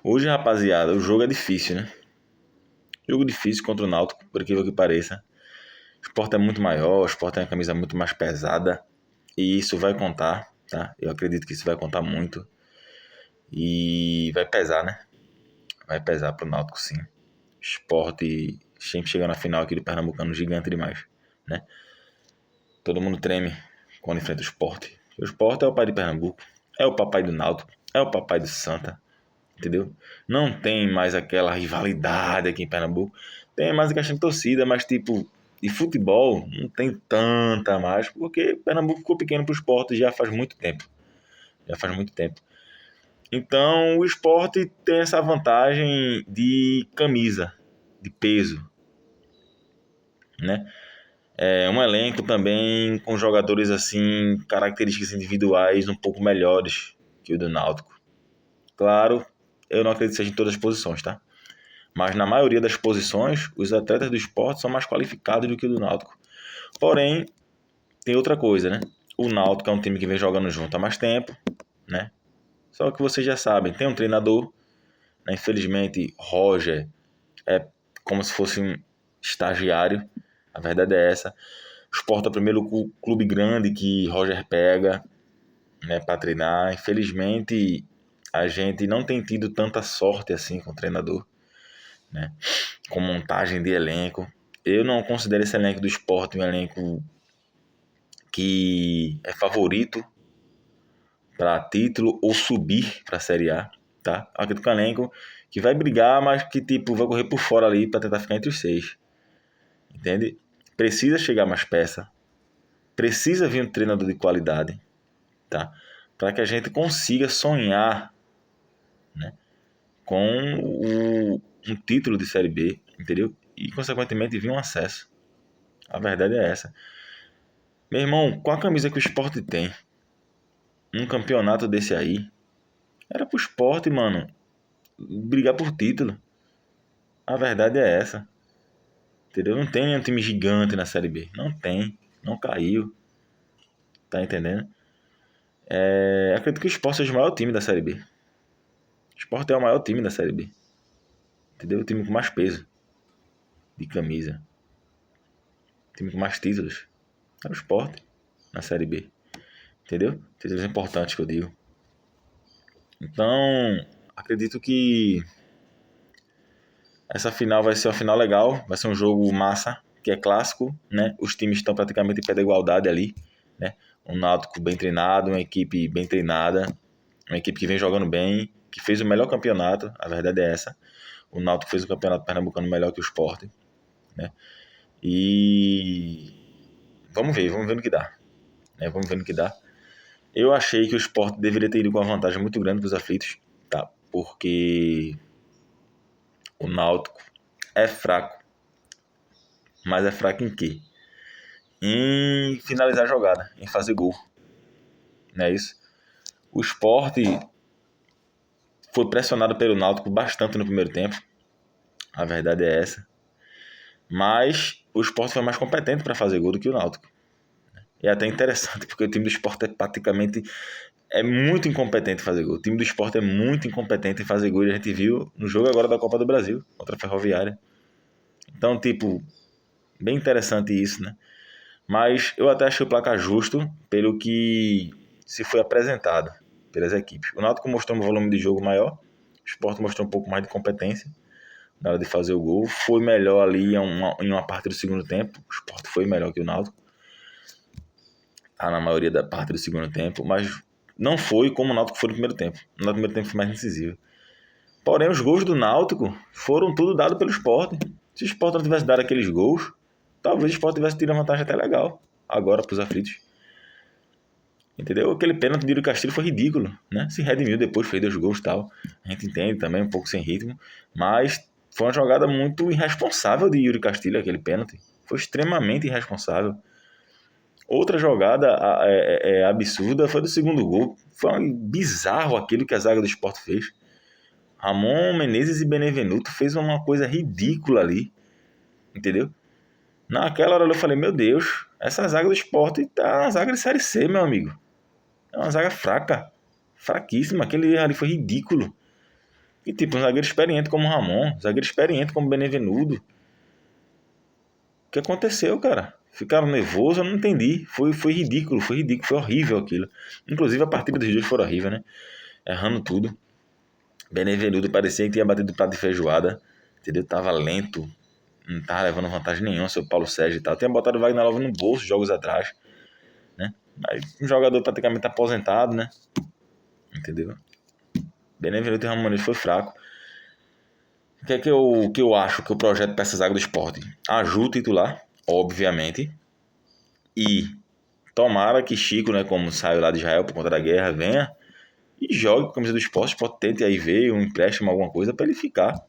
Hoje, rapaziada, o jogo é difícil, né? Jogo difícil contra o Náutico, por incrível que pareça. O Sport é muito maior, o Sport tem uma camisa muito mais pesada. E isso vai contar, tá? Eu acredito que isso vai contar muito. E vai pesar, né? Vai pesar pro Náutico, sim. Sport sempre chega na final aqui do Pernambucano gigante demais, né? Todo mundo treme quando enfrenta o Sport. O Sport é o pai de Pernambuco, é o papai do Náutico, é o papai do Santa, entendeu? Não tem mais aquela rivalidade aqui em Pernambuco. Tem mais a questão de torcida, mas tipo, de futebol não tem tanta mais, porque Pernambuco ficou pequeno pro Sport já faz muito tempo. Já faz muito tempo. Então o Sport tem essa vantagem de camisa, de peso, né? É um elenco também com jogadores assim, características individuais um pouco melhores que o do Náutico. Claro, eu não acredito que seja em todas as posições, tá? Mas na maioria das posições, os atletas do Sport são mais qualificados do que o do Náutico. Porém, tem outra coisa, né? O Náutico é um time que vem jogando junto há mais tempo, né? Só que vocês já sabem, tem um treinador, né? Infelizmente, Roger é como se fosse um estagiário. A verdade é essa. O Sport é o primeiro clube grande que Roger pega, né, para treinar. Infelizmente, a gente não tem tido tanta sorte assim com o treinador, né? Com montagem de elenco. Eu não considero esse elenco do Sport um elenco que é favorito para título ou subir para a Série A, tá? Acredito que é um elenco que vai brigar, mas que tipo vai correr por fora ali para tentar ficar entre os seis, entende? Precisa chegar mais peça, precisa vir um treinador de qualidade, tá? Para que a gente consiga sonhar, né, com um título de Série B, entendeu? E consequentemente vir um acesso. A verdade é essa. Meu irmão, com a camisa que o Sport tem, um campeonato desse aí, era pro Sport, mano, brigar por título. A verdade é essa. Entendeu? Não tem nenhum time gigante na Série B. Não tem. Não caiu. Tá entendendo? Acredito que o Sport seja o maior time da Série B. O Sport é o maior time da Série B. Entendeu? O time com mais peso de camisa. O time com mais títulos. É o Sport na Série B. Entendeu? Títulos importantes que eu digo. Então, acredito que essa final vai ser uma final legal, vai ser um jogo massa, que é clássico, né? Os times estão praticamente em pé de igualdade ali, né? Um Náutico bem treinado, uma equipe bem treinada, uma equipe que vem jogando bem, que fez o melhor campeonato, a verdade é essa. O Náutico fez o campeonato pernambucano melhor que o Sport, né? E vamos ver no que dá, né? Vamos ver no que dá. Eu achei que o Sport deveria ter ido com uma vantagem muito grande para os aflitos, tá? Porque o Náutico é fraco, mas é fraco em quê? Em finalizar a jogada, em fazer gol. Não é isso? O Sport foi pressionado pelo Náutico bastante no primeiro tempo. A verdade é essa. Mas o Sport foi mais competente para fazer gol do que o Náutico. E é até interessante, porque o time do Sport é praticamente muito incompetente em fazer gol. O time do Sport é muito incompetente em fazer gol. E a gente viu no jogo agora da Copa do Brasil, contra a Ferroviária. Então, tipo, bem interessante isso, né? Mas eu até achei o placar justo pelo que se foi apresentado pelas equipes. O Náutico mostrou um volume de jogo maior, o Sport mostrou um pouco mais de competência na hora de fazer o gol. Foi melhor ali em uma parte do segundo tempo. O Sport foi melhor que o Náutico, tá, na maioria da parte do segundo tempo, mas não foi como o Náutico foi no primeiro tempo. No primeiro tempo foi mais decisivo. Porém, os gols do Náutico foram tudo dado pelo Sport. Se o Sport não tivesse dado aqueles gols, talvez o Sport tivesse tido uma vantagem até legal agora para os aflitos. Entendeu? Aquele pênalti de Yuri Castilho foi ridículo, né? Se redimiu depois, fez 2 gols e tal. A gente entende também, um pouco sem ritmo. Mas foi uma jogada muito irresponsável de Yuri Castilho, aquele pênalti. Foi extremamente irresponsável. Outra jogada absurda foi do segundo gol. Foi bizarro aquilo que a zaga do Sport fez. Ramon Menezes e Benevenuto fez uma coisa ridícula ali. Entendeu? Naquela hora eu falei, meu Deus, essa zaga do Sport tá uma zaga de Série C, meu amigo. É uma zaga fraca. Fraquíssima. Aquele erro ali foi ridículo. E tipo, um zagueiro experiente como o Ramon, um zagueiro experiente como o Benevenuto. O que aconteceu, cara? Ficaram nervosos, eu não entendi. Foi ridículo, foi horrível aquilo. Inclusive a partida dos dois foi horrível, né? Errando tudo. Benevenuto parecia que tinha batido prato de feijoada, entendeu? Tava lento, não tava levando vantagem nenhuma, seu Paulo Sérgio e tal. Tinha botado o Wagner Love no bolso jogos atrás, né? Mas um jogador praticamente aposentado, né? Entendeu? Benevenuto e Ramon foi fraco. O que é que eu acho que o projeto para essa zaga do Sport? Aju titular, obviamente. E tomara que Chico, né, como saiu lá de Israel por conta da guerra, venha e jogue com a camisa do Sport. O Sport tente aí ver um empréstimo, alguma coisa para ele ficar,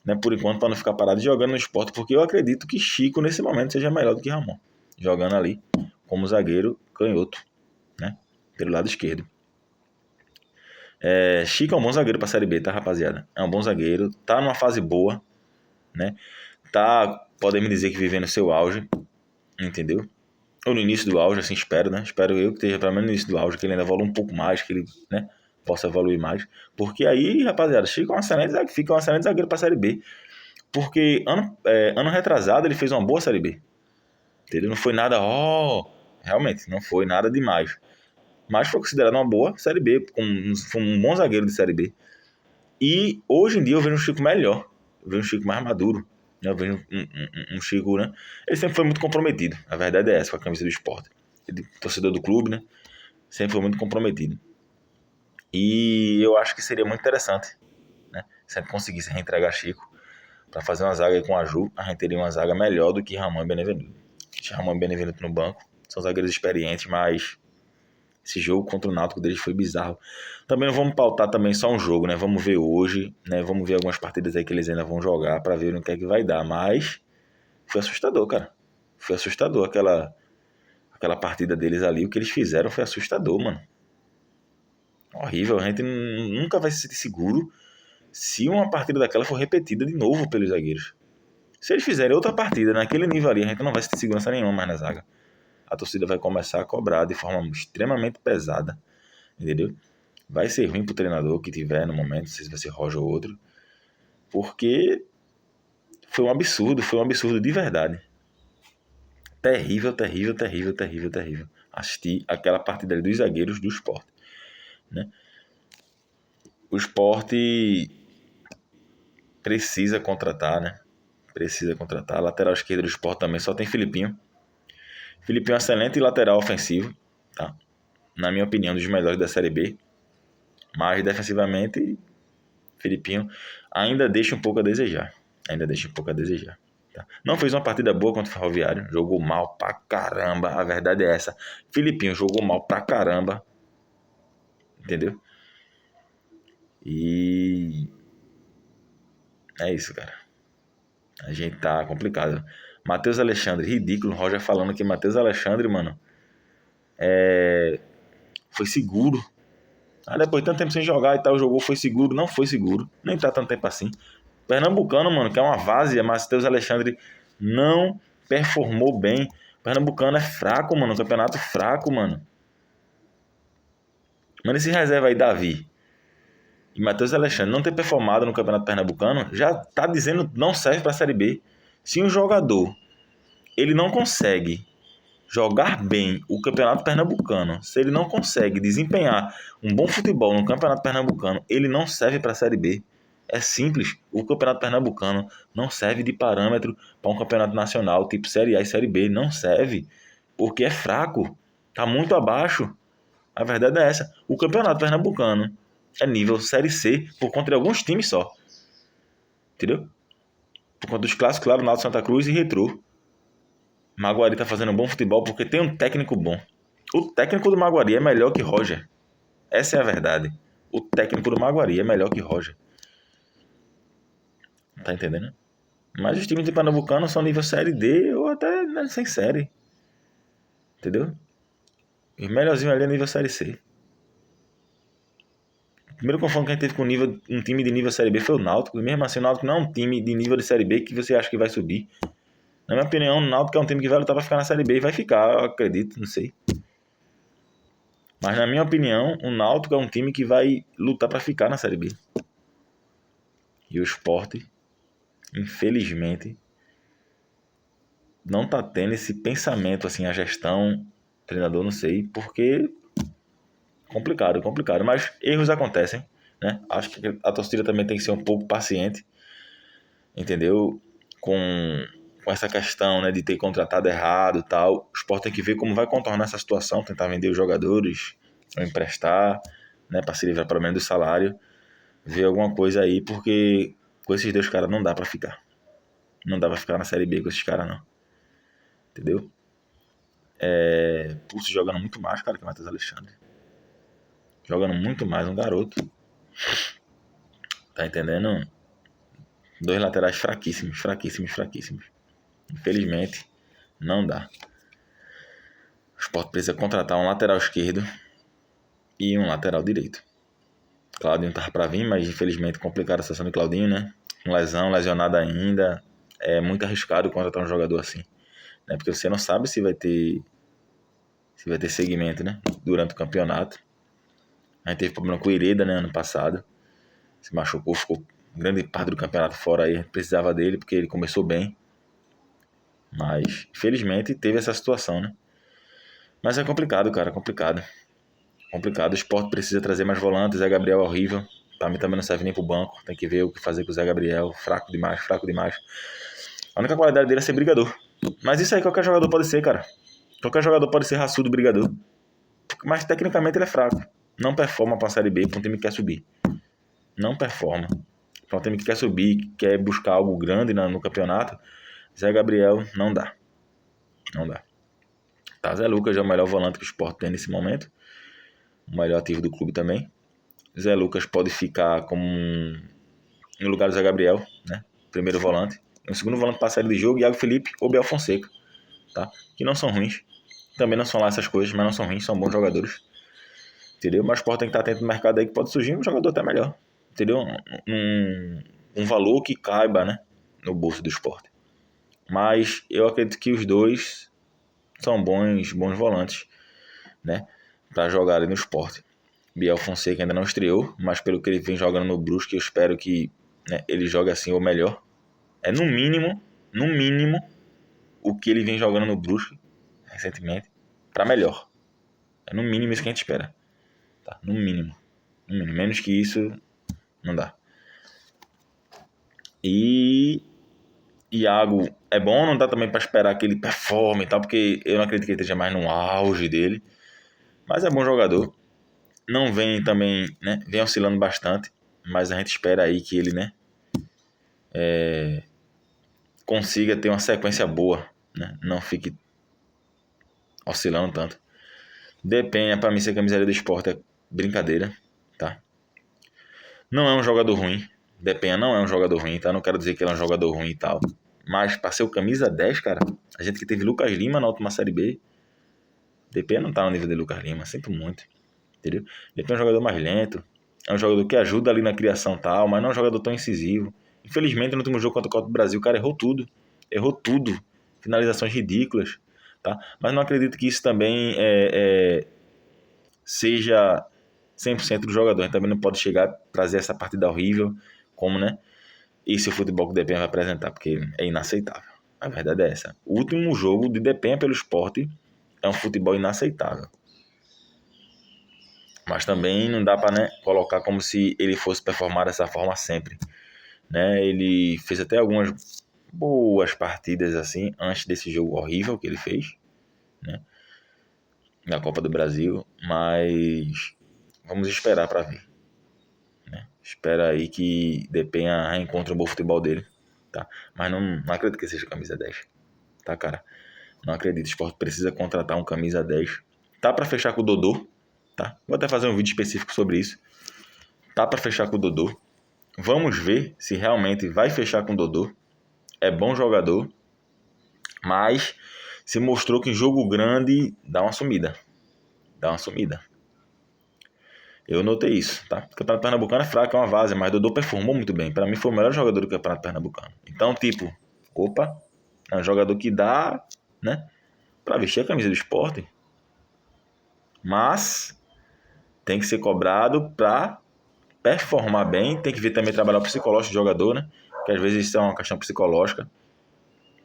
né, por enquanto, para não ficar parado jogando no Sport, porque eu acredito que Chico nesse momento seja melhor do que Ramon, jogando ali como zagueiro canhoto, né, pelo lado esquerdo. Chico é um bom zagueiro pra Série B, tá, rapaziada? É um bom zagueiro, tá numa fase boa, né? Tá, podemos dizer que vivendo seu auge, entendeu? Ou no início do auge, assim, espero, né? Espero eu que esteja pelo menos no início do auge, que ele ainda evolua um pouco mais, que ele, né, possa evoluir mais. Porque aí, rapaziada, Chico é um excelente zagueiro, fica um excelente zagueiro pra Série B. Porque ano retrasado ele fez uma boa Série B, entendeu? Não foi nada, realmente, não foi nada demais. Mas foi considerado uma boa Série B, foi um bom zagueiro de Série B. E hoje em dia eu vejo um Chico melhor. Eu vejo um Chico mais maduro. Né? Eu vejo um Chico, né? Ele sempre foi muito comprometido. A verdade é essa, com a camisa do Sport. Ele, torcedor do clube, né? Sempre foi muito comprometido. E eu acho que seria muito interessante, né? Se a gente conseguisse reentregar Chico para fazer uma zaga aí com a Ju, a gente teria uma zaga melhor do que Ramon e Benevenuto. Ramon e Benevenuto no banco. São zagueiros experientes, mas esse jogo contra o Náutico deles foi bizarro. Também não vamos pautar também só um jogo, né? Vamos ver hoje, né? Vamos ver algumas partidas aí que eles ainda vão jogar para ver o que é que vai dar. Mas foi assustador, cara. Foi assustador aquela partida deles ali. O que eles fizeram foi assustador, mano. Horrível. A gente nunca vai se sentir seguro se uma partida daquela for repetida de novo pelos zagueiros. Se eles fizerem outra partida naquele nível ali, a gente não vai sentir segurança nenhuma mais na zaga. A torcida vai começar a cobrar de forma extremamente pesada, entendeu? Vai ser ruim pro treinador que tiver no momento, não sei se vai ser Roger ou outro, porque foi um absurdo de verdade. Terrível, terrível, terrível, terrível, terrível. Assistir aquela partida ali dos zagueiros do Sport, né? O Sport precisa contratar, né? Precisa contratar. A lateral esquerda do Sport também só tem Filipinho. Filipinho é um excelente lateral ofensivo, tá? Na minha opinião, um dos melhores da Série B. Mas defensivamente, Filipinho ainda deixa um pouco a desejar. Ainda deixa um pouco a desejar. Tá? Não fez uma partida boa contra o Ferroviário. Jogou mal pra caramba. A verdade é essa. Filipinho jogou mal pra caramba. Entendeu? E é isso, cara. A gente tá complicado. Matheus Alexandre, ridículo. Roger falando que Matheus Alexandre, mano, foi seguro. Depois de tanto tempo sem jogar e tal, jogou, foi seguro. Não foi seguro. Nem tá tanto tempo assim. Pernambucano, mano, que é uma várzea, Matheus Alexandre não performou bem. Pernambucano é fraco, mano. Campeonato fraco, mano. Mano, esse reserva aí, Davi e Matheus Alexandre não ter performado no Campeonato Pernambucano, já tá dizendo que não serve pra Série B. Se um jogador, ele não consegue jogar bem o Campeonato Pernambucano, se ele não consegue desempenhar um bom futebol no Campeonato Pernambucano, ele não serve pra Série B. É simples, o Campeonato Pernambucano não serve de parâmetro para um campeonato nacional, tipo Série A e Série B, não serve, porque é fraco, tá muito abaixo. A verdade é essa. O Campeonato Pernambucano é nível Série C por conta de alguns times só. Entendeu? Por conta dos clássicos, claro, Náutico, Santa Cruz e Retrô. Maguari tá fazendo um bom futebol porque tem um técnico bom. O técnico do Maguari é melhor que Roger. Essa é a verdade. O técnico do Maguari é melhor que Roger. Tá entendendo? Mas os times de Pernambucano são nível Série D ou até, né, sem série. Entendeu? Os melhorzinhos ali é nível Série C. O primeiro confronto que a gente teve com um time de nível Série B foi o Náutico. E mesmo assim o Náutico não é um time de nível de Série B que você acha que vai subir. Na minha opinião, o Náutico é um time que vai lutar pra ficar na Série B e vai ficar, eu acredito, não sei. Mas na minha opinião, o Náutico é um time que vai lutar pra ficar na Série B. E o Sport, infelizmente, não tá tendo esse pensamento, assim, a gestão, treinador, não sei, porque complicado, mas erros acontecem, né? Acho que a torcida também tem que ser um pouco paciente, entendeu? Com essa questão, né, de ter contratado errado e tal. O Sport tem que ver como vai contornar essa situação, tentar vender os jogadores, ou emprestar, né, para se livrar pelo menos do salário, ver alguma coisa aí, porque com esses dois caras não dá pra ficar. Não dá pra ficar na Série B com esses caras, não. Entendeu? Pulso jogando muito mais, cara, que o Matheus Alexandre. Jogando muito mais, um garoto. Tá entendendo? Dois laterais fraquíssimos. Infelizmente, não dá. O Sport precisa contratar um lateral esquerdo e um lateral direito. Claudinho tava pra vir, mas infelizmente complicada a situação de Claudinho, né? Com lesão, lesionado ainda. É muito arriscado contratar um jogador assim, né? Porque você não sabe se vai ter segmento, né? Durante o campeonato. A gente teve problema com o Hereda, né? Ano passado. Se machucou, ficou grande parte do campeonato fora aí. A gente precisava dele porque ele começou bem. Mas, infelizmente, teve essa situação, né? Mas é complicado, cara. Complicado. O Sport precisa trazer mais volantes. Zé Gabriel é horrível. Pra mim também não serve nem pro banco. Tem que ver o que fazer com o Zé Gabriel. Fraco demais. A única qualidade dele é ser brigador. Mas isso aí qualquer jogador pode ser, cara. Qualquer jogador pode ser raçudo brigador. Mas tecnicamente ele é fraco. Não performa pra Série B pra um time que quer subir. Não performa. Pra um time que quer subir, que quer buscar algo grande no campeonato, Zé Gabriel não dá. Não dá. Tá, Zé Lucas é o melhor volante que o Sport tem nesse momento. O melhor ativo do clube também. Zé Lucas pode ficar como no lugar do Zé Gabriel, né? Primeiro volante. E o segundo volante para a série de jogo, Iago Felipe ou Biel Fonseca, tá? Que não são ruins. Também não são lá essas coisas, mas não são ruins, são bons jogadores. Entendeu? Mas o Sport tem que estar atento no mercado aí que pode surgir um jogador até melhor. Entendeu? Um valor que caiba, né? No bolso do Sport. Mas eu acredito que os dois são bons volantes, né? Para jogar ali no Sport. Biel Fonseca ainda não estreou, mas pelo que ele vem jogando no Brusque, eu espero que, né, ele jogue assim ou melhor. É no mínimo, o que ele vem jogando no Brusque recentemente, para melhor. É no mínimo isso que a gente espera. Tá? No mínimo. Menos que isso, não dá. E Iago é bom, não dá também para esperar que ele performe e tal, porque eu não acredito que ele esteja mais no auge dele. Mas é bom jogador. Não vem também, né? Vem oscilando bastante, mas a gente espera aí que ele, né? Consiga ter uma sequência boa, né? Não fique oscilando tanto. Depenha, pra mim, ser camiseta do Sport é brincadeira, tá? Não é um jogador ruim. Depenha não é um jogador ruim, tá? Não quero dizer que ele é um jogador ruim e tal. Mas pra ser o camisa 10, cara, a gente que teve Lucas Lima na última Série B, Depenha não tá no nível de Lucas Lima, sinto muito, entendeu? Depenha é um jogador mais lento, é um jogador que ajuda ali na criação e tal, mas não é um jogador tão incisivo. Infelizmente, no último jogo contra o Copa do Brasil, o cara errou tudo. Finalizações ridículas, tá? Mas não acredito que isso também seja 100% do jogador. A gente também não pode chegar a trazer essa partida horrível, como, né? Esse é o futebol que o Depenha vai apresentar, porque é inaceitável. A verdade é essa. O último jogo de Depenha pelo Sport é um futebol inaceitável. Mas também não dá para, né, colocar como se ele fosse performar dessa forma sempre, né? Ele fez até algumas boas partidas assim antes desse jogo horrível que ele fez, né, na Copa do Brasil, mas vamos esperar para ver, né? Espera aí que Depenha reencontre um bom futebol dele, tá? Mas não acredito que seja camisa 10, tá, cara? Não acredito. O Sport precisa contratar um camisa 10. Tá para fechar com o Dodô, tá? Vou até fazer um vídeo específico sobre isso. Tá para fechar com o Dodô. Vamos ver se realmente vai fechar com o Dodô. É bom jogador, mas se mostrou que em jogo grande dá uma sumida. Eu notei isso, tá? O Campeonato Pernambucano é fraco, é uma várzea, mas Dodô performou muito bem. Para mim foi o melhor jogador do Campeonato Pernambucano. Então, tipo, opa, é um jogador que dá, né, para vestir a camisa do Sport, mas tem que ser cobrado para performar bem, tem que ver também trabalhar o psicológico do jogador, né? Que às vezes isso é uma questão psicológica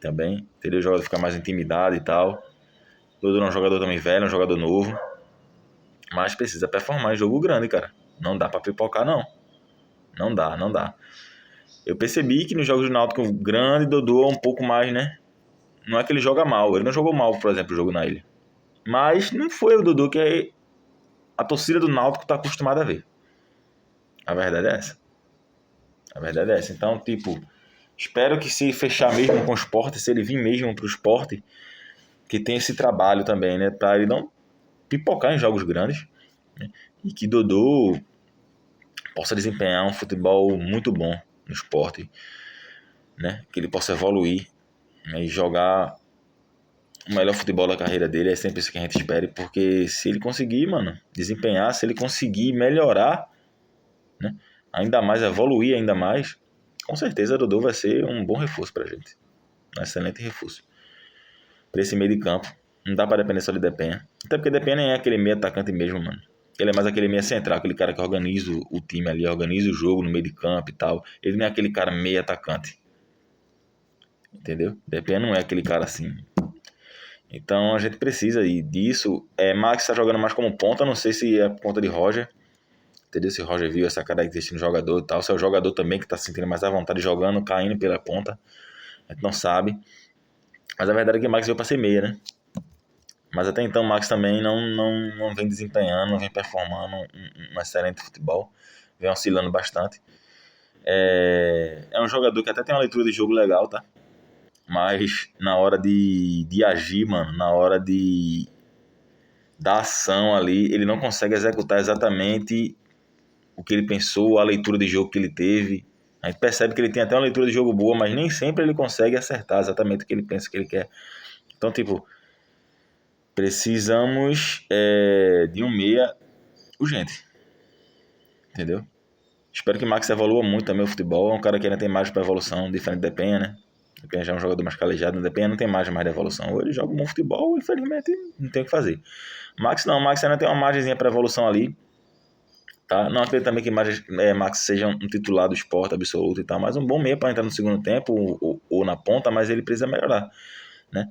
também, entendeu? O jogador fica mais intimidado e tal. Dodô é um jogador também velho, um jogador novo. Mas precisa performar em jogo grande, cara. Não dá pra pipocar, não. Não dá, não dá. Eu percebi que nos jogos do Náutico grande, Dodô é um pouco mais, né? Não é que ele joga mal. Ele não jogou mal, por exemplo, o jogo na ilha. Mas não foi o Dodô que a torcida do Náutico tá acostumada a ver. A verdade é essa. A verdade é essa. Então, tipo, espero que se fechar mesmo com o Sport, se ele vir mesmo pro Sport, que tenha esse trabalho também, né? Pra ele não pipocar em jogos grandes. Né? E que Dodô possa desempenhar um futebol muito bom no esporte, né? Que ele possa evoluir, né? E jogar o melhor futebol da carreira dele. É sempre isso que a gente espera, porque se ele conseguir, mano, desempenhar, se ele conseguir melhorar, né? Ainda mais, evoluir ainda mais, com certeza o Dodô vai ser um bom reforço pra gente. Um excelente reforço pra esse meio de campo. Não dá pra depender só de Depenha. Até porque Depenha nem é aquele meio atacante mesmo, mano. Ele é mais aquele meia central, aquele cara que organiza o time ali, organiza o jogo no meio de campo e tal. Ele não é aquele cara meio atacante. Entendeu? Depenha não é aquele cara assim. Então a gente precisa disso. Max tá jogando mais como ponta, não sei se é por conta de Roger. Entendeu? Se o Roger viu essa característica no jogador e tal. Se é o jogador também que tá se sentindo mais à vontade jogando, caindo pela ponta. A gente não sabe. Mas a verdade é que o Max veio pra ser meia, né? Mas até então o Max também não vem desempenhando, não vem performando um excelente futebol. Vem oscilando bastante. É um jogador que até tem uma leitura de jogo legal, tá? Mas na hora de agir, mano, na hora da ação ali, ele não consegue executar exatamente o que ele pensou, a leitura de jogo que ele teve. A gente percebe que ele tem até uma leitura de jogo boa, mas nem sempre ele consegue acertar exatamente o que ele pensa que ele quer. Então, tipo, precisamos de um meia urgente, entendeu? Espero que o Max evolua muito também o futebol. É um cara que ainda tem margem para evolução, diferente do Depenha, né? O Depenha já é um jogador mais calejado. O Depenha não tem margem mais de evolução. Ou ele joga um bom futebol, infelizmente não tem o que fazer. Max não, Max ainda tem uma margemzinha para evolução ali. Tá? Não acredito também que Max seja um titular do esporte absoluto e tal, mas um bom meia para entrar no segundo tempo ou na ponta, mas ele precisa melhorar, né?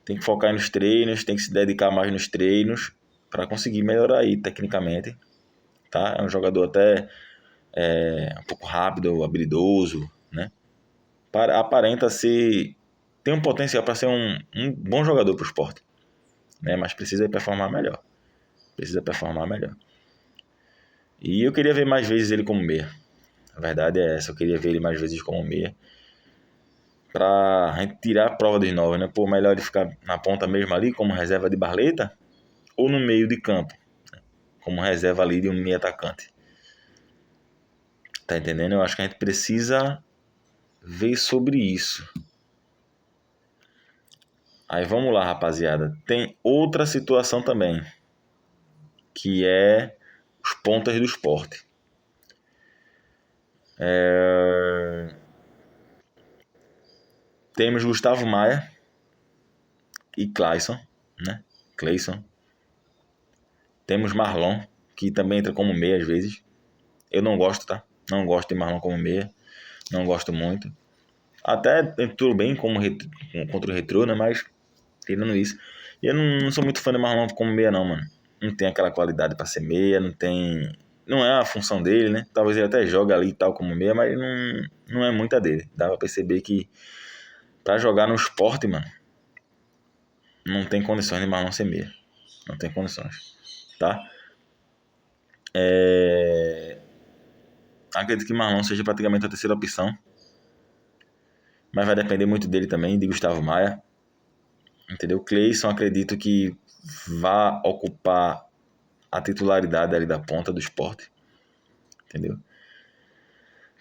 Tem que focar nos treinos, tem que se dedicar mais nos treinos para conseguir melhorar aí tecnicamente, tá? É um jogador até um pouco rápido, habilidoso, né? Aparenta ser tem um potencial para ser um bom jogador para o esporte, né? Mas precisa performar melhor. Precisa performar melhor. E eu queria ver mais vezes ele como meia. A verdade é essa, eu queria ver ele mais vezes como meia. Pra gente tirar a prova dos novos, né? Pô, melhor ele ficar na ponta mesmo ali, como reserva de Barleta, ou no meio de campo, como reserva ali de um meio atacante. Tá entendendo? Eu acho que a gente precisa ver sobre isso. Aí vamos lá, rapaziada. Tem outra situação também, que é os pontas do esporte. Temos Gustavo Maia e Clayson, né? Clayson. Temos Marlon, que também entra como meia às vezes. Eu não gosto, tá? Não gosto de Marlon como meia. Não gosto muito. Até entrou bem contra o Retrô, né? Mas, tirando isso. E eu não sou muito fã de Marlon como meia, não, mano. Não tem aquela qualidade pra ser meia, não tem... Não é a função dele, né? Talvez ele até jogue ali e tal como meia, mas não é muita dele. Dá pra perceber que pra jogar no esporte, mano, não tem condições de Marlon ser meia. Não tem condições, tá? Acredito que Marlon seja praticamente a terceira opção. Mas vai depender muito dele também, de Gustavo Maia. Entendeu? Cleison, acredito que vá ocupar a titularidade ali da ponta do esporte. Entendeu?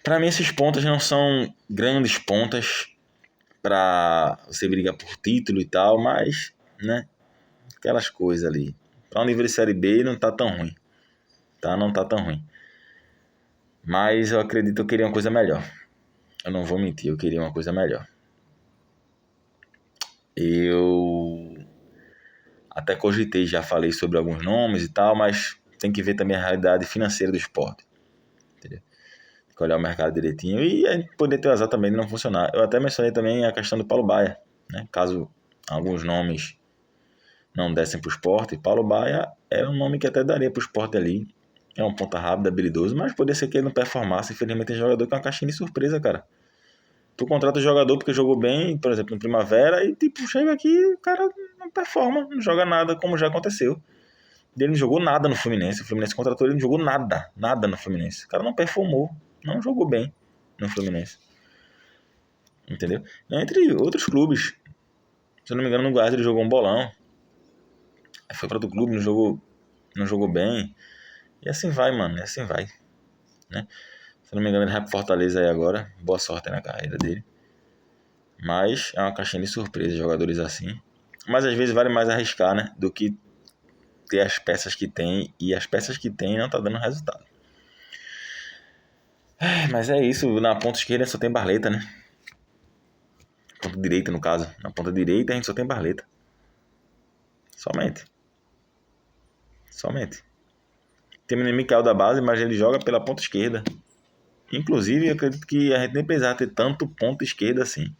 Para mim, esses pontas não são grandes pontas para você brigar por título e tal, mas, né? Aquelas coisas ali. Para um nível de Série B não tá tão ruim. Tá? Não tá tão ruim. Mas eu acredito que eu queria uma coisa melhor. Eu não vou mentir, eu queria uma coisa melhor. Eu até cogitei, já falei sobre alguns nomes e tal, mas tem que ver também a realidade financeira do esporte. que olhar o mercado direitinho. E aí poder ter o azar também de não funcionar. Eu até mencionei também a questão do Paulo Baia, né? Caso alguns nomes não dessem pro Sport, Paulo Baia era um nome que até daria pro Sport ali. É um ponta rápido, habilidoso, mas poderia ser que ele não performasse. Infelizmente tem jogador que é uma caixinha de surpresa, cara. Tu contrata o jogador porque jogou bem, por exemplo, no Primavera, e tipo, chega aqui o cara não performa, não joga nada, como já aconteceu. Ele não jogou nada no Fluminense. O Fluminense contratou ele, não jogou nada. Nada no Fluminense. O cara não performou. Não jogou bem no Fluminense. Entendeu? Entre outros clubes. Se eu não me engano, no Goiás ele jogou um bolão. Foi para outro clube, não jogou bem. E assim vai, mano. E assim vai. Né? Se eu não me engano, ele vai pro Fortaleza aí agora. Boa sorte na carreira dele. Mas é uma caixinha de surpresa, jogadores assim. Mas às vezes vale mais arriscar, né? Do que ter as peças que tem. E as peças que tem não tá dando resultado. Mas é isso, na ponta esquerda só tem Barleta, né? Ponta direita, no caso. Na ponta direita a gente só tem Barleta. Somente. Tem o menino Mikael da base, mas ele joga pela ponta esquerda. Inclusive, eu acredito que a gente nem precisava ter tanto ponta esquerda assim.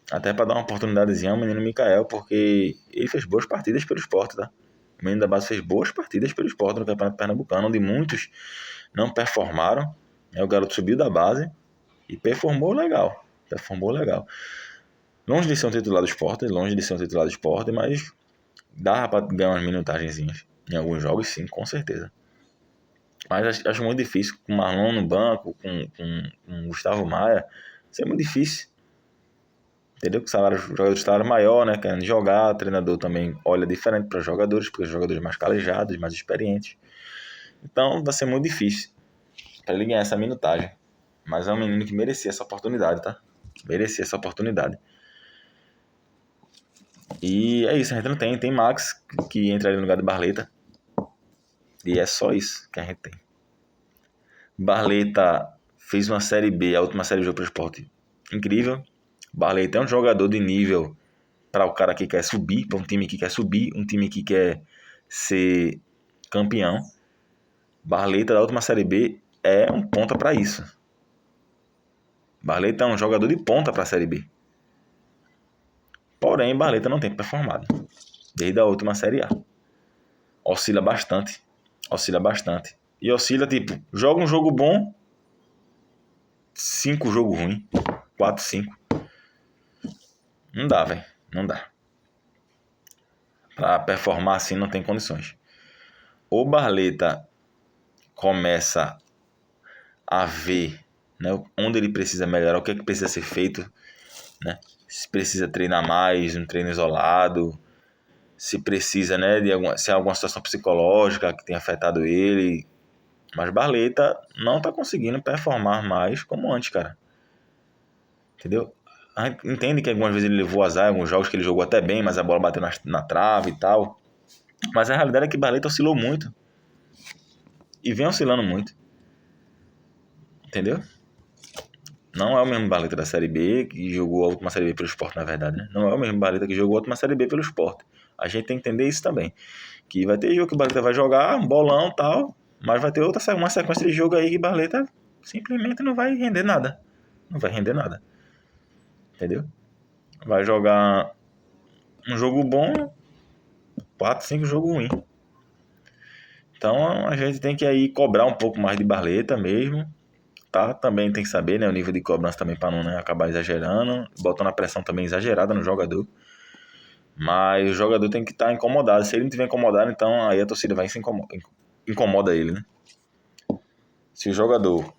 Até para dar uma oportunidadezinha ao menino Mikael, porque ele fez boas partidas pelo Sport, tá? O menino da base fez boas partidas pelo Sport no Campeonato Pernambucano, onde muitos não performaram. O garoto subiu da base e performou legal. Longe de ser um titular do Sport, mas dá pra ganhar umas minutagenzinhas em alguns jogos, sim, com certeza. Mas acho muito difícil, com o Marlon no banco, com o Gustavo Maia, isso é muito difícil. Entendeu? Que o jogador de salário maior, né? Querendo jogar, o treinador também olha diferente para os jogadores, porque os jogadores mais calejados, mais experientes. Então vai ser muito difícil para ele ganhar essa minutagem. Mas é um menino que merecia essa oportunidade, tá? Merecia essa oportunidade. E é isso, a gente não tem. Tem Max, que entra ali no lugar de Barleta. E é só isso que a gente tem. Barleta fez uma Série B, a última Série B para o Sport. Incrível. Barleta é um jogador de nível para o cara que quer subir, para um time que quer subir, um time que quer ser campeão. Barleta da última Série B é um ponta para isso. Barleta é um jogador de ponta para a Série B. Porém, Barleta não tem performado desde a última Série A. Oscila bastante. E oscila, tipo, joga um jogo bom, 5 jogos ruins, 4, 5. Não dá, velho. Não dá. Pra performar assim não tem condições. O Barleta começa a ver, né, onde ele precisa melhorar, o que é que precisa ser feito, né? Se precisa treinar mais, um treino isolado, se precisa, né, se há alguma situação psicológica que tenha afetado ele. Mas Barleta não tá conseguindo performar mais como antes, cara. Entendeu? A gente entende que algumas vezes ele levou azar, alguns jogos que ele jogou até bem, mas a bola bateu na trave e tal. Mas a realidade é que Barleta oscilou muito. E vem oscilando muito. Entendeu? Não é o mesmo Barleta da Série B, que jogou a última Série B pelo Sport, na verdade, né? Não é o mesmo Barleta que jogou a última Série B pelo Sport. A gente tem que entender isso também. Que vai ter jogo que o Barleta vai jogar, um bolão e tal, mas vai ter uma sequência de jogo aí que o Barleta simplesmente não vai render nada. Não vai render nada. Entendeu? Vai jogar um jogo bom, 4, 5 jogos ruins. Então a gente tem que aí cobrar um pouco mais de Barleta mesmo. Tá? Também tem que saber, né, o nível de cobrança também para não, né, acabar exagerando, botando a pressão também exagerada no jogador. Mas o jogador tem que estar incomodado. Se ele não estiver incomodado, então aí a torcida vai e se incomoda ele, né? Se o jogador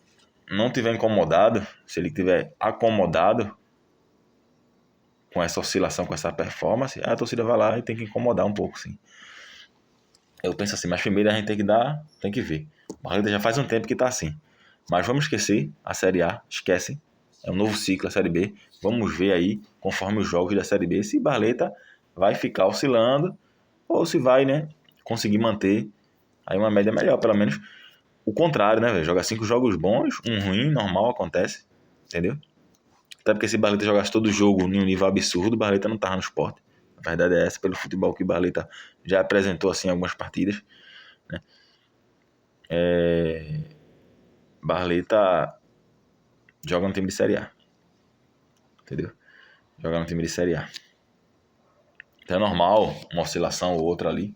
não estiver incomodado, se ele estiver acomodado com essa oscilação, com essa performance, a torcida vai lá e tem que incomodar um pouco, sim. Eu penso assim, mas primeiro a gente tem que ver. O Barleta já faz um tempo que tá assim. Mas vamos esquecer a Série A, esquecem. É um novo ciclo a Série B. Vamos ver aí, conforme os jogos da Série B, se Barleta vai ficar oscilando ou se vai, né, conseguir manter aí uma média melhor. Pelo menos o contrário, né, velho? Joga 5 jogos bons, um ruim, normal, acontece. Entendeu? Até porque se Barleta jogasse todo jogo em um nível absurdo, Barleta não tava no Sport. A verdade é essa, pelo futebol que Barleta já apresentou assim em algumas partidas, né? Barley joga no time de Série A. Entendeu? Joga no time de Série A. Então é normal uma oscilação ou outra ali.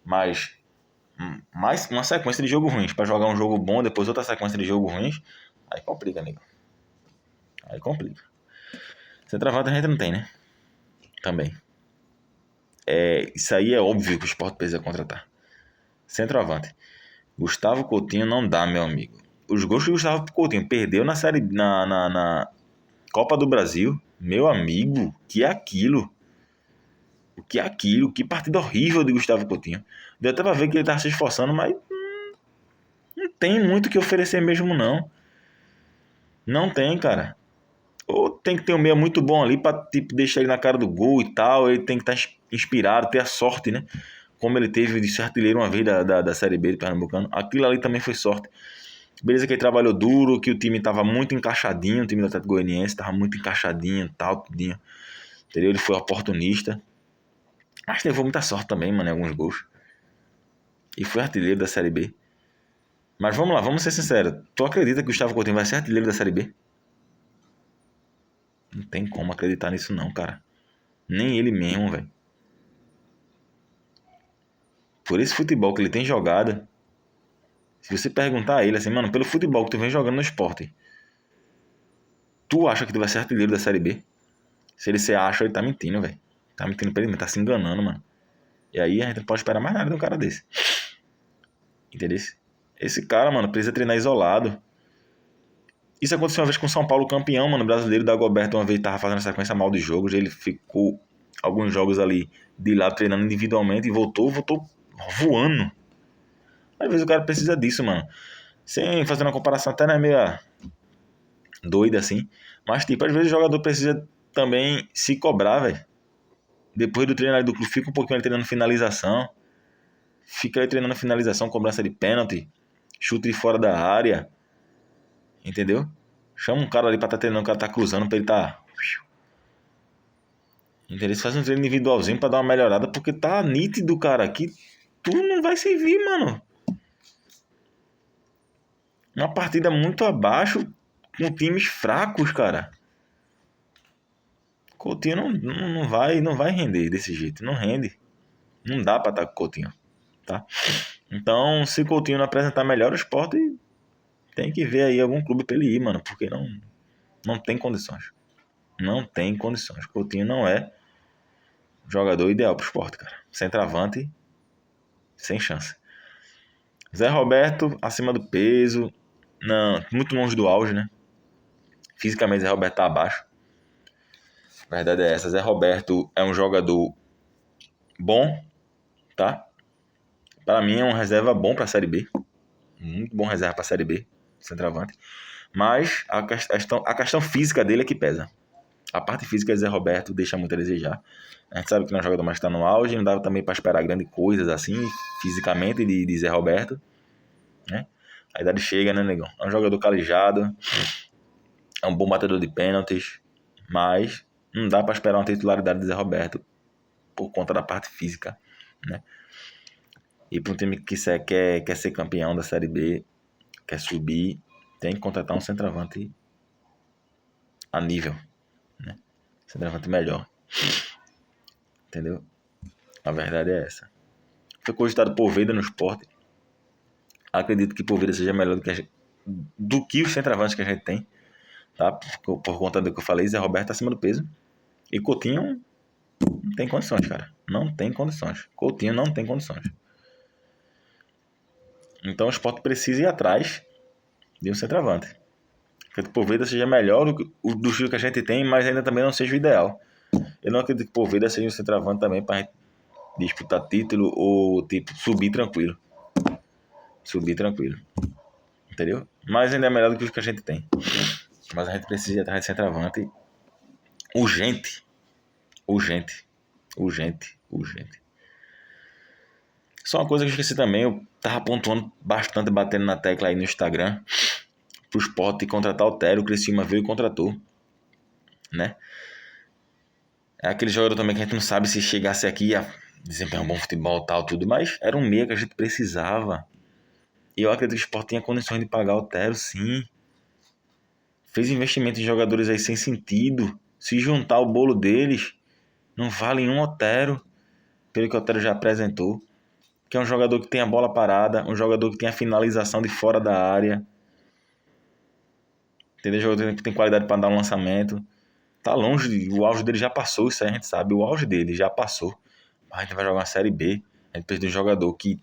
Mas mais uma sequência de jogo ruins. Pra jogar um jogo bom, depois outra sequência de jogo ruins. Aí complica, amigo. Aí complica. Centroavante a gente não tem, né? Também. Isso aí é óbvio que o Sport precisa contratar. Centroavante. Gustavo Coutinho não dá, meu amigo. Os gols que o Gustavo Coutinho perdeu na série na Copa do Brasil, meu amigo, que é aquilo? O que é aquilo? Que partida horrível de Gustavo Coutinho. Deu até pra ver que ele tava se esforçando, mas não tem muito o que oferecer mesmo, não. Não tem, cara. Ou tem que ter um meia muito bom ali pra tipo, deixar ele na cara do gol e tal. Ele tem que estar inspirado, ter a sorte, né? Como ele teve de ser artilheiro uma vez da Série B do Pernambucano. Aquilo ali também foi sorte. Beleza que ele trabalhou duro, que o time tava muito encaixadinho, o time do Atlético Goianiense tava muito encaixadinho, tal, tudinho. Entendeu? Ele foi oportunista. Mas levou muita sorte também, mano, em alguns gols. E foi artilheiro da Série B. Mas vamos lá, vamos ser sinceros. Tu acredita que o Gustavo Coutinho vai ser artilheiro da Série B? Não tem como acreditar nisso não, cara. Nem ele mesmo, velho. Por esse futebol que ele tem jogado, se você perguntar a ele assim, mano, pelo futebol que tu vem jogando no esporte, tu acha que tu vai ser artilheiro da Série B? Se ele se acha, ele tá mentindo, velho. Tá mentindo pra ele, tá se enganando, mano. E aí a gente não pode esperar mais nada de um cara desse. Entendeu? Esse cara, mano, precisa treinar isolado. Isso aconteceu uma vez com o São Paulo campeão, mano. O brasileiro da Dagoberto uma vez tava fazendo sequência mal de jogos. Ele ficou alguns jogos ali de lado treinando individualmente e voltou voando. Às vezes o cara precisa disso, mano. Sem fazer uma comparação até, né, meio doida assim. Mas, tipo, às vezes o jogador precisa também se cobrar, velho. Depois do treino ali do clube, fica um pouquinho ali treinando finalização. Fica aí treinando finalização, cobrança de pênalti, chute de fora da área. Entendeu? Chama um cara ali pra tá treinando, o cara tá cruzando pra ele tá. Entendeu? Você faz um treino individualzinho pra dar uma melhorada, porque tá nítido, cara, que tu não vai servir, mano. Uma partida muito abaixo, com times fracos, cara. Coutinho não vai render desse jeito. Não rende. Não dá pra estar com Coutinho, tá? Então, se Coutinho não apresentar melhor o Sport, tem que ver aí algum clube pra ele ir, mano. Porque não tem condições. Não tem condições. Coutinho não é jogador ideal pro Sport, cara. Centroavante, sem chance. Zé Roberto, acima do peso. Não, muito longe do auge, né? Fisicamente, Zé Roberto tá abaixo. A verdade é essa. Zé Roberto é um jogador bom, tá? Para mim é um reserva bom pra Série B. Muito bom reserva pra Série B, centroavante. Mas a questão física dele é que pesa. A parte física de Zé Roberto deixa muito a desejar. A gente sabe que não é um jogador mais que tá no auge, não dava também para esperar grandes coisas assim, fisicamente, de Zé Roberto, né? A idade chega, né, negão? É um jogador calejado, é um bom batedor de pênaltis, mas não dá para esperar uma titularidade de Zé Roberto por conta da parte física, né? E para um time que quer ser campeão da Série B, quer subir, tem que contratar um centroavante a nível, né? Centroavante melhor. Entendeu? A verdade é essa. Foi cogitado Poveda no Sport. Acredito que Poveda seja melhor do que os centroavantes que a gente tem, tá? Por conta do que eu falei, Zé Roberto tá acima do peso. E Coutinho não tem condições, cara. Não tem condições. Coutinho não tem condições. Então o Sport precisa ir atrás de um centroavante. Que o Poveda seja melhor do estilo que a gente tem, mas ainda também não seja o ideal. Eu não acredito que Poveda seja um centroavante também pra gente disputar título ou tipo subir tranquilo. Subir tranquilo. Entendeu? Mas ainda é melhor do que os que a gente tem. Mas a gente precisa ir atrás de centroavante urgente. Urgente. Urgente. Urgente. Só uma coisa que eu esqueci também, eu tava pontuando bastante, batendo na tecla aí no Instagram, pro Sport contratar o Tério, o Criciúma veio e contratou, né? É aquele jogador também que a gente não sabe se chegasse aqui ia desempenhar um bom futebol tal, tudo, mas era um meia que a gente precisava. E eu acredito que o Sport tinha condições de pagar o Otero, sim. Fez investimento em jogadores aí sem sentido. Se juntar o bolo deles, não vale um Otero, pelo que o Otero já apresentou. Que é um jogador que tem a bola parada, um jogador que tem a finalização de fora da área. Entendeu? Um jogador que tem qualidade para dar um lançamento. Tá longe, o auge dele já passou, isso aí a gente sabe. O auge dele já passou. Mas a gente vai jogar uma Série B. A gente precisa de um jogador que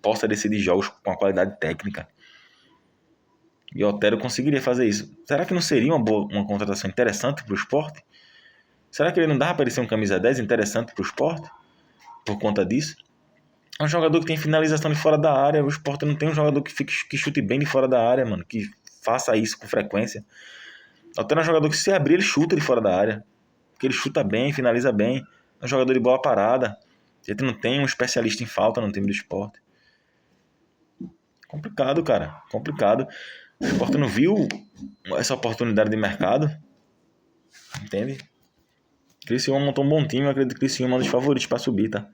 possa decidir jogos com a qualidade técnica. E o Otero conseguiria fazer isso. Será que não seria uma contratação interessante para o Sport? Será que ele não dava para ele ser um camisa 10 interessante para o Sport? Por conta disso? É um jogador que tem finalização de fora da área. O Sport não tem um jogador que chute bem de fora da área, mano. Que faça isso com frequência. O Otero é um jogador que, se abrir, ele chuta de fora da área. Porque ele chuta bem, finaliza bem. É um jogador de bola parada. A gente não tem um especialista em falta no time do Sport. Complicado, cara. Complicado. O Sport não viu essa oportunidade de mercado. Entende? Criciúma montou um bom time. Eu acredito que Criciúma é um dos favoritos pra subir, tá?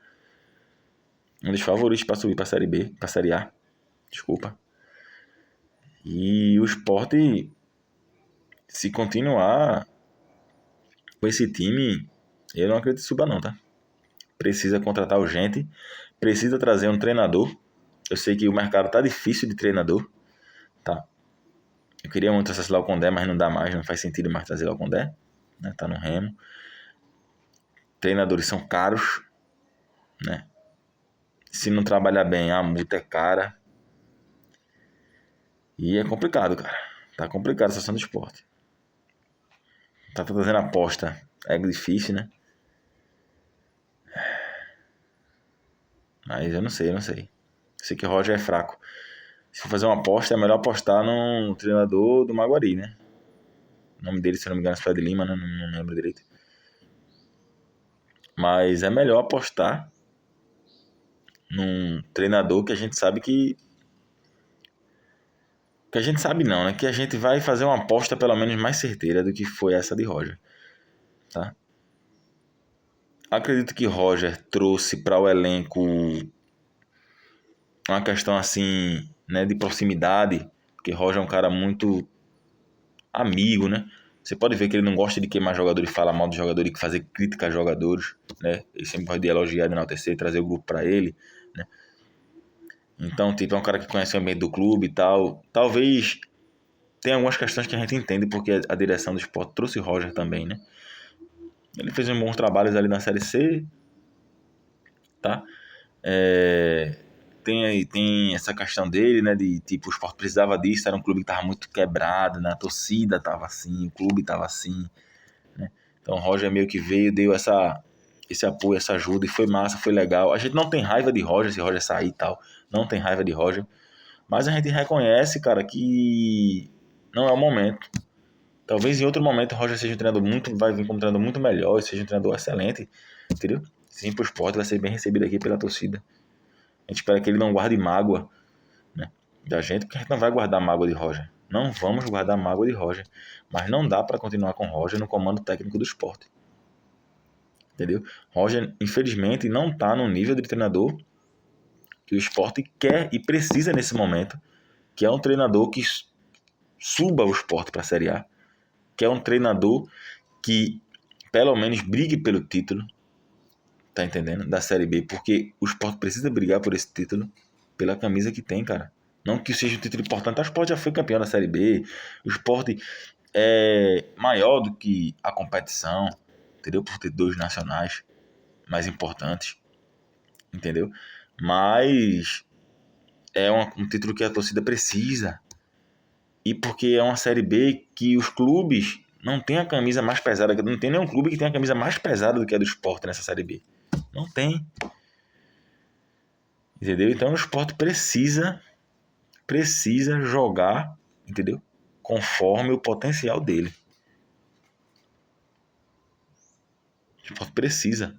Um dos favoritos pra subir pra Série B. Pra Série A. Desculpa. E o Sport, se continuar com esse time, eu não acredito que suba não, tá? Precisa contratar urgente. Precisa trazer um treinador. Eu sei que o mercado tá difícil de treinador. Tá? Eu queria muito acessar Léo Condé, mas não dá mais. Não faz sentido mais trazer Léo Condé. Né? Tá no Remo. Treinadores são caros. Né? Se não trabalhar bem, a multa é cara. E é complicado, cara. Tá complicado a situação do Sport. Tá trazendo aposta. É difícil, né? Mas eu não sei. Sei que o Roger é fraco. Se for fazer uma aposta, é melhor apostar num treinador do Maguari, né? O nome dele, se não me engano, é Fred Lima, né? Não lembro direito. Mas é melhor apostar num treinador que a gente sabe que a gente sabe não, né? Que a gente vai fazer uma aposta pelo menos mais certeira do que foi essa de Roger, tá? Acredito que Roger trouxe para o elenco uma questão assim, né, de proximidade, porque Roger é um cara muito amigo, né? Você pode ver que ele não gosta de queimar jogador e falar mal do jogador e fazer crítica a jogadores, né? Ele sempre pode elogiar, enaltecer, trazer o grupo para ele, né? Então, tipo, é um cara que conhece o ambiente do clube e tal. Talvez tenha algumas questões que a gente entende porque a direção do Sport trouxe Roger também, né? Ele fez uns bons trabalhos ali na Série C, tá? Tem essa questão dele, né? De tipo, o Sport precisava disso, era um clube que tava muito quebrado, né? A torcida tava assim, o clube tava assim, né? Então o Roger meio que veio, deu esse apoio, essa ajuda, e foi massa, foi legal. A gente não tem raiva de Roger, se Roger sair e tal, não tem raiva de Roger, mas a gente reconhece, cara, que não é o momento. Talvez em outro momento o Roger seja um treinador vai vir como um treinador muito melhor, seja um treinador excelente, entendeu? Sim, pro Sport vai ser bem recebido aqui pela torcida. A gente espera que ele não guarde mágoa, né, da gente, porque a gente não vai guardar mágoa de Roger. Não vamos guardar mágoa de Roger. Mas não dá para continuar com Roger no comando técnico do Sport. Entendeu? Roger, infelizmente, não está no nível de treinador que o Sport quer e precisa nesse momento, que é um treinador que suba o Sport para a Série A, que é um treinador que pelo menos brigue pelo título, tá entendendo? Da Série B, porque o Sport precisa brigar por esse título, pela camisa que tem, cara. Não que seja um título importante, o Sport já foi campeão da Série B, o Sport é maior do que a competição, entendeu? Por ter 2 nacionais mais importantes, entendeu? Mas é um título que a torcida precisa, e porque é uma Série B que os clubes não tem a camisa mais pesada, não tem nenhum clube que tenha a camisa mais pesada do que a do Sport nessa Série B. Não tem. Entendeu? Então o Sport precisa jogar, entendeu? Conforme o potencial dele. O Sport precisa.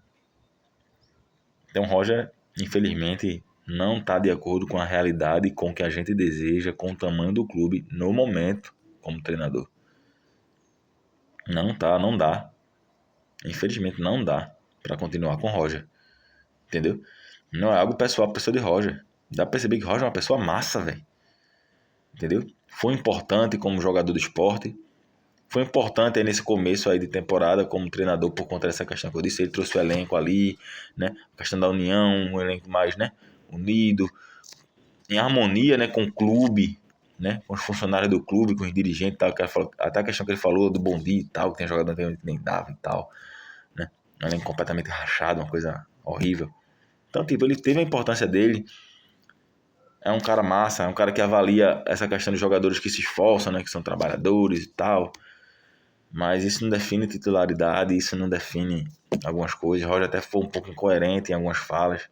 Então Roger, infelizmente, não está de acordo com a realidade, com o que a gente deseja, com o tamanho do clube no momento como treinador. Não dá. Infelizmente não dá para continuar com Roger. Entendeu? Não é algo pessoal para pessoa de Roger. Dá pra perceber que Roger é uma pessoa massa, velho. Entendeu? Foi importante como jogador do esporte. Foi importante aí nesse começo aí de temporada como treinador por conta dessa questão que eu disse. Ele trouxe o elenco ali, né? A questão da união, um elenco mais, né? Unido, em harmonia, né? Com o clube, né? Com os funcionários do clube, com os dirigentes e tal. Até a questão que ele falou do bom dia e tal, que tem jogador que nem dava e tal, né? Um elenco completamente rachado, uma coisa horrível. Então, tipo, ele teve a importância dele. É um cara massa, é um cara que avalia essa questão dos jogadores que se esforçam, né? Que são trabalhadores e tal. Mas isso não define titularidade, isso não define algumas coisas. Roger até foi um pouco incoerente em algumas falas.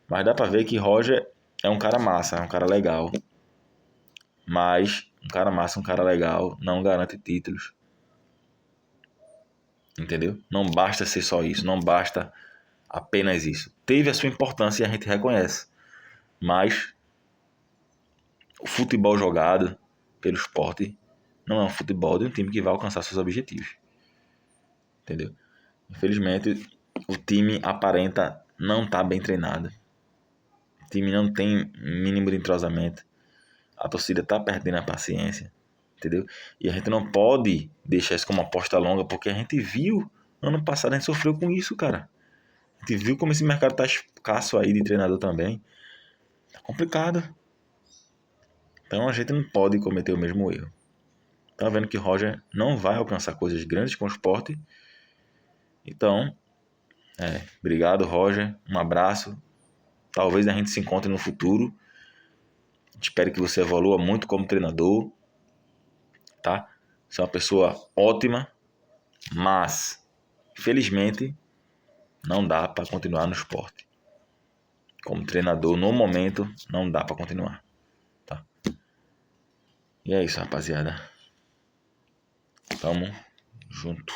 Mas dá pra ver que Roger é um cara massa, é um cara legal. Mas um cara massa, um cara legal, não garante títulos. Entendeu? Não basta ser só isso, não basta apenas isso. Teve a sua importância e a gente reconhece. Mas o futebol jogado pelo esporte não é um futebol de um time que vai alcançar seus objetivos. Entendeu? Infelizmente, o time aparenta não estar bem treinado. O time não tem mínimo de entrosamento. A torcida está perdendo a paciência. Entendeu? E a gente não pode deixar isso como uma aposta longa, porque a gente viu, ano passado a gente sofreu com isso, cara. A gente viu como esse mercado tá escasso aí de treinador também. Tá complicado. Então a gente não pode cometer o mesmo erro. Tá vendo que Roger não vai alcançar coisas grandes com o esporte. Então, obrigado, Roger. Um abraço. Talvez a gente se encontre no futuro. Espero que você evolua muito como treinador, tá? Você é uma pessoa ótima, mas, infelizmente, não dá para continuar no esporte. Como treinador, no momento, não dá para continuar, tá? E é isso, rapaziada. Tamo junto.